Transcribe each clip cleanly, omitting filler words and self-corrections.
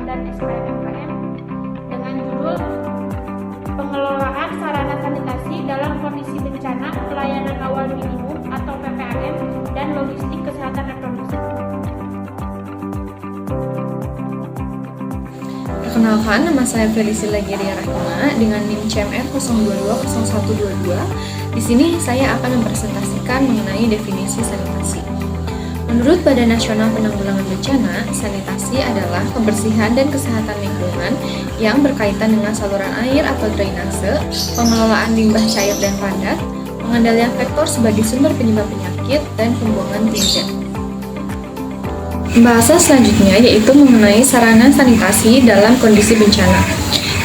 dan SKMPM dengan judul Pengelolaan Sarana Sanitasi dalam Kondisi Bencana, Pelayanan Awal Minimum atau PPAM dan Logistik Kesehatan Reproduksi. Perkenalkan, nama saya Felisila Giria Rahima dengan NIM CMR 0220122. Di sini saya akan mempresentasikan mengenai definisi sanitasi. Menurut Badan Nasional Penanggulangan Bencana, sanitasi adalah kebersihan dan kesehatan lingkungan yang berkaitan dengan saluran air atau drainase, pengelolaan limbah cair dan padat, pengendalian vektor sebagai sumber penyebab penyakit, dan pembuangan tinja. Pembahasan selanjutnya yaitu mengenai sarana sanitasi dalam kondisi bencana.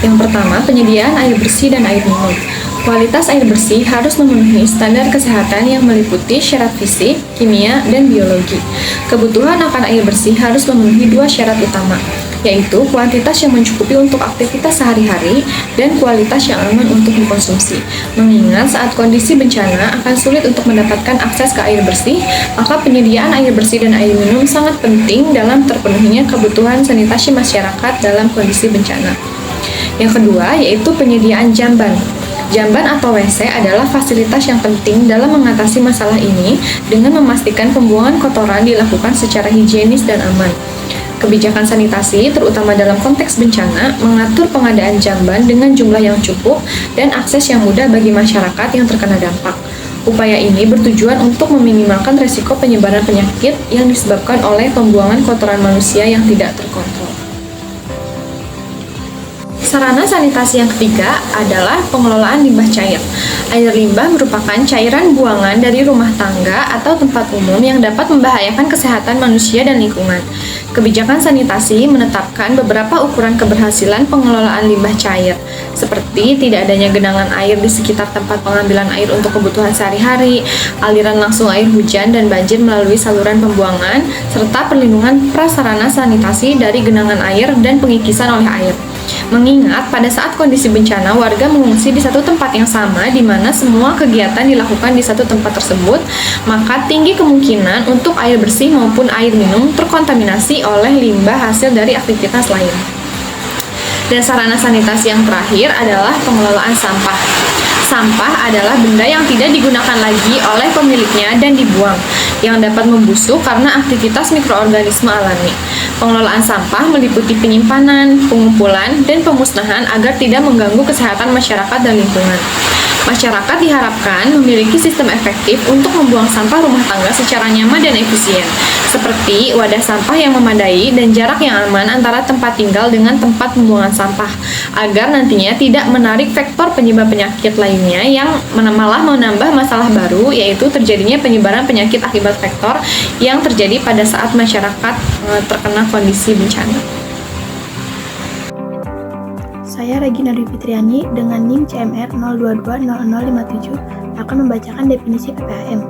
Yang pertama, penyediaan air bersih dan air minum. Kualitas air bersih harus memenuhi standar kesehatan yang meliputi syarat fisik, kimia, dan biologi. Kebutuhan akan air bersih harus memenuhi dua syarat utama, yaitu kuantitas yang mencukupi untuk aktivitas sehari-hari dan kualitas yang aman untuk dikonsumsi. Mengingat saat kondisi bencana akan sulit untuk mendapatkan akses ke air bersih, maka penyediaan air bersih dan air minum sangat penting dalam terpenuhinya kebutuhan sanitasi masyarakat dalam kondisi bencana. Yang kedua, yaitu penyediaan jamban. Jamban atau WC adalah fasilitas yang penting dalam mengatasi masalah ini dengan memastikan pembuangan kotoran dilakukan secara higienis dan aman. Kebijakan sanitasi, terutama dalam konteks bencana, mengatur pengadaan jamban dengan jumlah yang cukup dan akses yang mudah bagi masyarakat yang terkena dampak. Upaya ini bertujuan untuk meminimalkan risiko penyebaran penyakit yang disebabkan oleh pembuangan kotoran manusia yang tidak terkontrol. Sarana sanitasi yang ketiga adalah pengelolaan limbah cair. Air limbah merupakan cairan buangan dari rumah tangga atau tempat umum yang dapat membahayakan kesehatan manusia dan lingkungan. Kebijakan sanitasi menetapkan beberapa ukuran keberhasilan pengelolaan limbah cair, seperti tidak adanya genangan air di sekitar tempat pengambilan air untuk kebutuhan sehari-hari, aliran langsung air hujan dan banjir melalui saluran pembuangan, serta perlindungan prasarana sanitasi dari genangan air dan pengikisan oleh air. Mengingat pada saat kondisi bencana, warga mengungsi di satu tempat yang sama di mana semua kegiatan dilakukan di satu tempat tersebut, maka tinggi kemungkinan untuk air bersih maupun air minum terkontaminasi oleh limbah hasil dari aktivitas lain. Dan sarana sanitasi yang terakhir adalah pengelolaan sampah. Sampah adalah benda yang tidak digunakan lagi oleh pemiliknya dan dibuang, yang dapat membusuk karena aktivitas mikroorganisme alami. Pengelolaan sampah meliputi penyimpanan, pengumpulan, dan pemusnahan agar tidak mengganggu kesehatan masyarakat dan lingkungan. Masyarakat diharapkan memiliki sistem efektif untuk membuang sampah rumah tangga secara nyaman dan efisien, seperti wadah sampah yang memadai dan jarak yang aman antara tempat tinggal dengan tempat pembuangan sampah, agar nantinya tidak menarik vektor penyebab penyakit lainnya yang malah menambah masalah baru, yaitu terjadinya penyebaran penyakit akibat vektor yang terjadi pada saat masyarakat terkena kondisi bencana. Saya Regina Dwi Fitriani dengan NIM CMR 0220057 akan membacakan definisi PPAM.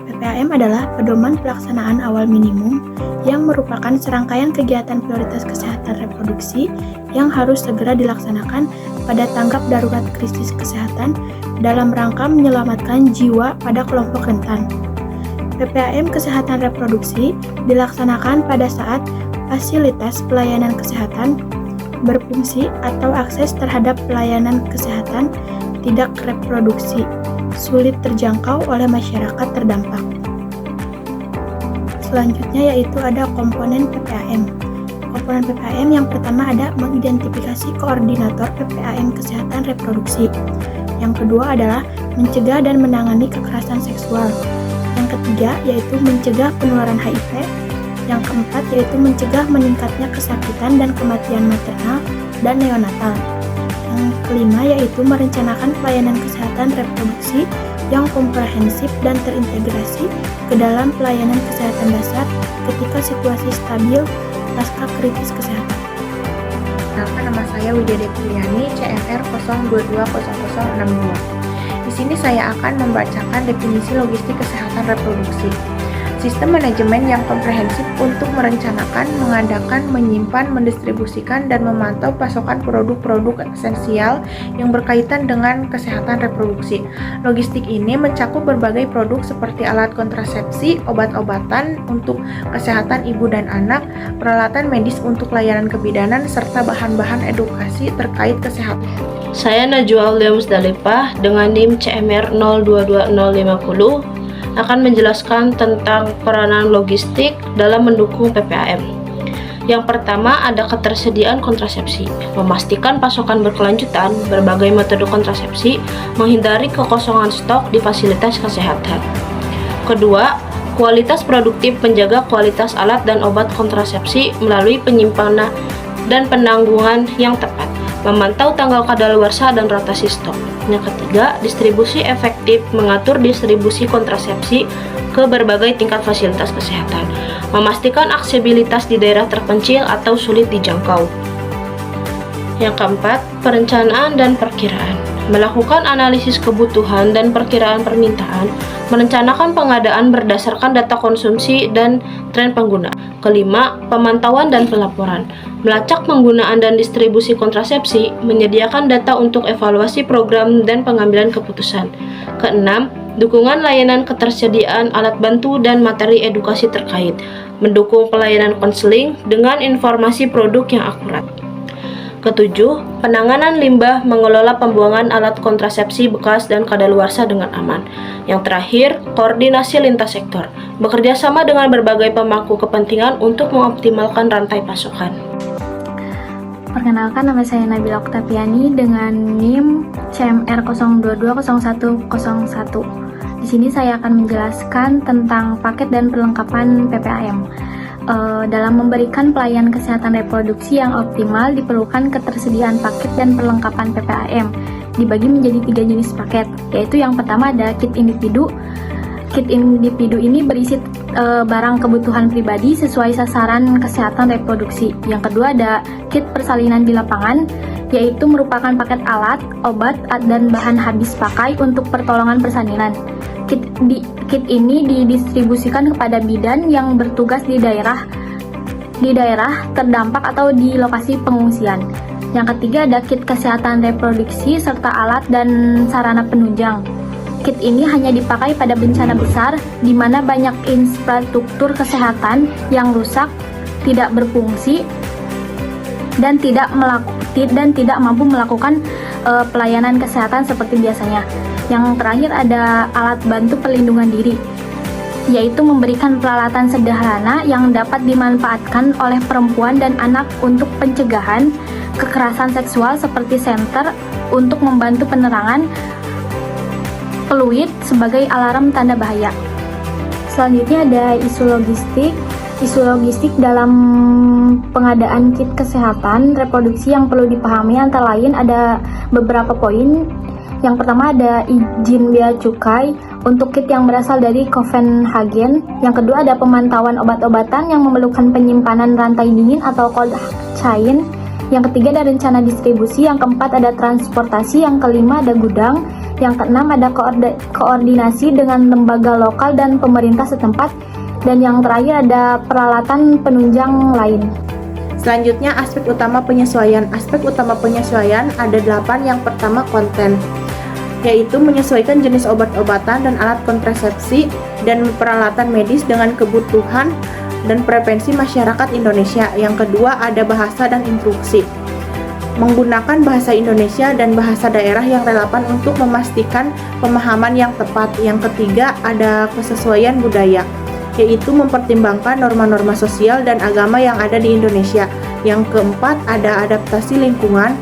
PPAM adalah pedoman pelaksanaan awal minimum yang merupakan serangkaian kegiatan prioritas kesehatan reproduksi yang harus segera dilaksanakan pada tanggap darurat krisis kesehatan dalam rangka menyelamatkan jiwa pada kelompok rentan. PPAM kesehatan reproduksi dilaksanakan pada saat fasilitas pelayanan kesehatan berfungsi atau akses terhadap pelayanan kesehatan tidak reproduksi sulit terjangkau oleh masyarakat terdampak. Selanjutnya yaitu ada komponen PPAM. Komponen PPAM yang pertama ada mengidentifikasi koordinator PPAM kesehatan reproduksi. Yang kedua adalah mencegah dan menangani kekerasan seksual. Yang ketiga yaitu mencegah penularan HIV. Yang keempat yaitu mencegah meningkatnya kesakitan dan kematian maternal dan neonatal. Yang kelima yaitu merencanakan pelayanan kesehatan reproduksi yang komprehensif dan terintegrasi ke dalam pelayanan kesehatan dasar ketika situasi stabil pasca kritis kesehatan. Nama saya Widya Deviani, CMR 0220062. Di sini saya akan membacakan definisi logistik kesehatan reproduksi. Sistem manajemen yang komprehensif untuk merencanakan, mengadakan, menyimpan, mendistribusikan, dan memantau pasokan produk-produk esensial yang berkaitan dengan kesehatan reproduksi. Logistik ini mencakup berbagai produk seperti alat kontrasepsi, obat-obatan untuk kesehatan ibu dan anak, peralatan medis untuk layanan kebidanan, serta bahan-bahan edukasi terkait kesehatan. Saya Najwa Aulia Musdalifah dengan NIM CMR 022050 akan menjelaskan tentang peranan logistik dalam mendukung PPAM. Yang pertama ada ketersediaan kontrasepsi, memastikan pasokan berkelanjutan berbagai metode kontrasepsi, menghindari kekosongan stok di fasilitas kesehatan. Kedua, kualitas produktif, menjaga kualitas alat dan obat kontrasepsi melalui penyimpanan dan penanggungan yang tepat, memantau tanggal kadaluarsa dan rotasi stok. Yang ketiga, distribusi efektif, mengatur distribusi kontrasepsi ke berbagai tingkat fasilitas kesehatan, memastikan aksesibilitas di daerah terpencil atau sulit dijangkau. Yang keempat, perencanaan dan perkiraan, melakukan analisis kebutuhan dan perkiraan permintaan, merencanakan pengadaan berdasarkan data konsumsi dan tren pengguna. Kelima, pemantauan dan pelaporan, melacak penggunaan dan distribusi kontrasepsi, menyediakan data untuk evaluasi program dan pengambilan keputusan. Keenam, dukungan layanan ketersediaan alat bantu dan materi edukasi terkait, mendukung pelayanan konseling dengan informasi produk yang akurat. Ketujuh, penanganan limbah, mengelola pembuangan alat kontrasepsi bekas dan kadaluarsa dengan aman. Yang terakhir, koordinasi lintas sektor, bekerja sama dengan berbagai pemangku kepentingan untuk mengoptimalkan rantai pasokan. Perkenalkan, nama saya Nabila Oktaviani dengan NIM CMR 02201001. Di sini saya akan menjelaskan tentang paket dan perlengkapan PPAM. Dalam memberikan pelayanan kesehatan reproduksi yang optimal, diperlukan ketersediaan paket dan perlengkapan PPAM. Dibagi menjadi 3 jenis paket, yaitu yang pertama ada kit individu. Kit individu ini berisi barang kebutuhan pribadi sesuai sasaran kesehatan reproduksi. Yang kedua ada kit persalinan di lapangan, yaitu merupakan paket alat, obat, dan bahan habis pakai untuk pertolongan persalinan. Kit ini didistribusikan kepada bidan yang bertugas di daerah terdampak atau di lokasi pengungsian. Yang ketiga ada kit kesehatan reproduksi serta alat dan sarana penunjang. Kit ini hanya dipakai pada bencana besar di mana banyak infrastruktur kesehatan yang rusak, tidak berfungsi, dan tidak mampu melakukan pelayanan kesehatan seperti biasanya. Yang terakhir ada alat bantu perlindungan diri, yaitu memberikan peralatan sederhana yang dapat dimanfaatkan oleh perempuan dan anak untuk pencegahan kekerasan seksual seperti senter untuk membantu penerangan, peluit sebagai alarm tanda bahaya. Selanjutnya ada isu logistik. Isu logistik dalam pengadaan kit kesehatan reproduksi yang perlu dipahami antara lain ada beberapa poin. Yang pertama ada izin bea cukai untuk kit yang berasal dari Copenhagen. Yang kedua ada pemantauan obat-obatan yang memerlukan penyimpanan rantai dingin atau cold chain. Yang ketiga ada rencana distribusi. Yang keempat ada transportasi. Yang kelima ada gudang. Yang keenam ada koordinasi dengan lembaga lokal dan pemerintah setempat. Dan yang terakhir ada peralatan penunjang lain. Selanjutnya aspek utama penyesuaian. Aspek utama penyesuaian ada 8. Yang pertama konten, yaitu menyesuaikan jenis obat-obatan dan alat kontrasepsi dan peralatan medis dengan kebutuhan dan preferensi masyarakat Indonesia. Yang kedua ada bahasa dan instruksi, menggunakan bahasa Indonesia dan bahasa daerah yang relevan untuk memastikan pemahaman yang tepat. Yang ketiga ada kesesuaian budaya, yaitu mempertimbangkan norma-norma sosial dan agama yang ada di Indonesia. Yang keempat ada adaptasi lingkungan,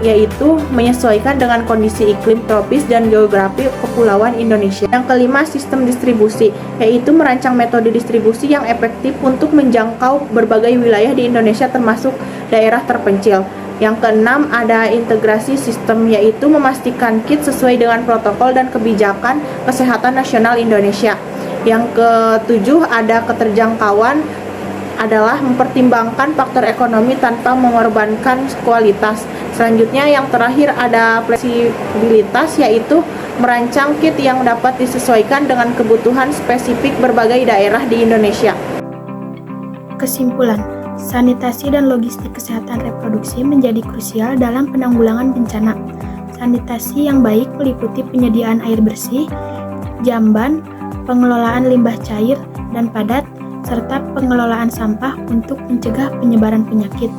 yaitu menyesuaikan dengan kondisi iklim tropis dan geografi kepulauan Indonesia. Yang kelima sistem distribusi, yaitu merancang metode distribusi yang efektif untuk menjangkau berbagai wilayah di Indonesia termasuk daerah terpencil. Yang keenam ada integrasi sistem, yaitu memastikan kit sesuai dengan protokol dan kebijakan kesehatan nasional Indonesia. Yang ketujuh ada keterjangkauan adalah mempertimbangkan faktor ekonomi tanpa mengorbankan kualitas. Selanjutnya yang terakhir ada fleksibilitas, yaitu merancang kit yang dapat disesuaikan dengan kebutuhan spesifik berbagai daerah di Indonesia. Kesimpulan, sanitasi dan logistik kesehatan reproduksi menjadi krusial dalam penanggulangan bencana. Sanitasi yang baik meliputi penyediaan air bersih, jamban, pengelolaan limbah cair dan padat, serta pengelolaan sampah untuk mencegah penyebaran penyakit.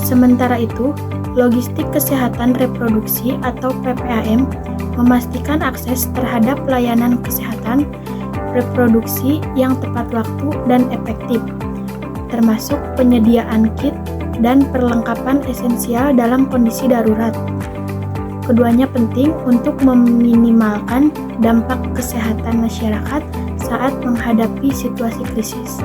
Sementara itu, logistik kesehatan reproduksi atau PPAM memastikan akses terhadap layanan kesehatan reproduksi yang tepat waktu dan efektif, termasuk penyediaan kit dan perlengkapan esensial dalam kondisi darurat. Keduanya penting untuk meminimalkan dampak kesehatan masyarakat saat menghadapi situasi krisis.